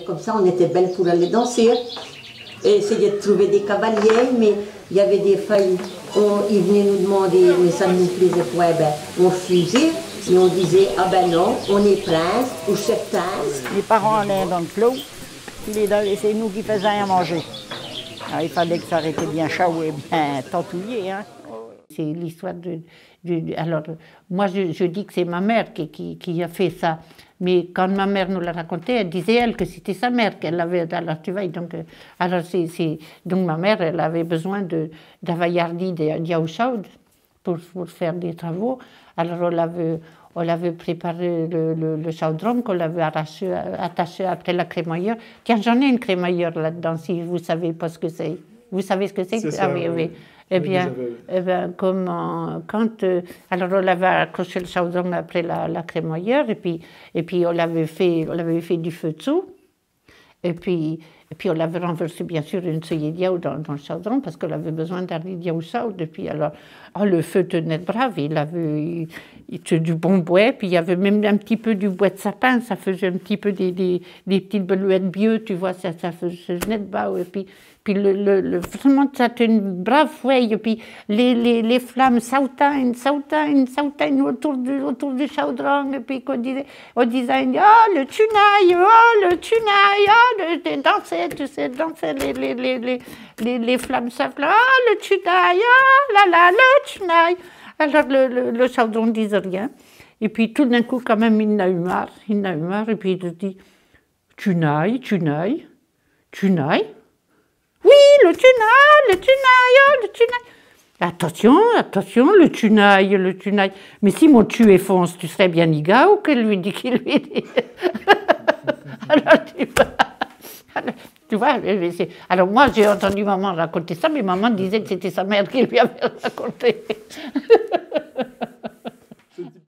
Comme ça, on était belles pour aller danser. Et essayer de trouver des cavaliers, mais il y avait des feuilles. Ils venaient nous demander, mais ça ne nous plaisait pas, ben, on refusait. Et on disait, ah ben non, on est prince ou chef prince. Les parents allaient dans le clos, c'est nous qui faisions à manger. Alors, il fallait que ça arrêtait bien chaud et bien tentouillé. Hein. C'est l'histoire Alors, moi, je dis que c'est ma mère qui a fait ça. Mais quand ma mère nous l'a raconté, elle disait, elle, que c'était sa mère qu'elle avait. Alors, tu vois, donc, donc ma mère, elle avait besoin d'availlardi d'Yaoushaud pour faire des travaux. Alors, on l'avait préparé le chaudron qu'on l'avait attaché après la crémaillère. Tiens, j'en ai une crémaillère là-dedans, si vous savez pas ce que c'est. Vous savez ce que c'est? Ça, oui, oui. Eh bien, alors on l'avait accroché le chaudron après la crémaillère, et puis on l'avait fait du feu dessous, et puis on l'avait renversé bien sûr une seuillée d'yaourt dans le chaudron parce qu'on avait besoin d'un d'yaourt chaud. Et puis alors, le feu tenait brave, il avait du bon bois, puis il y avait même un petit peu du bois de sapin, ça faisait un petit peu des petites belouettes bieux, tu vois, ça faisait net bas, et puis vraiment, c'était une brave feuille, et puis les flammes sautaignent autour du chaudron, et puis on disait, oh le tunaille, danser, tu sais, danser, les flammes s'appelaient, oh le tunaille, oh là là, le tunaille. Alors le chaudron ne disait rien, et puis tout d'un coup, quand même, il n'a eu marre, et puis il dit, tunaille. Oui, le tunaille. Attention, le tunaille. Mais si mon tu fonce, tu serais bien niga ou qu'il lui dit. Alors, tu vois, alors moi j'ai entendu maman raconter ça, mais maman disait que c'était sa mère qui lui avait raconté.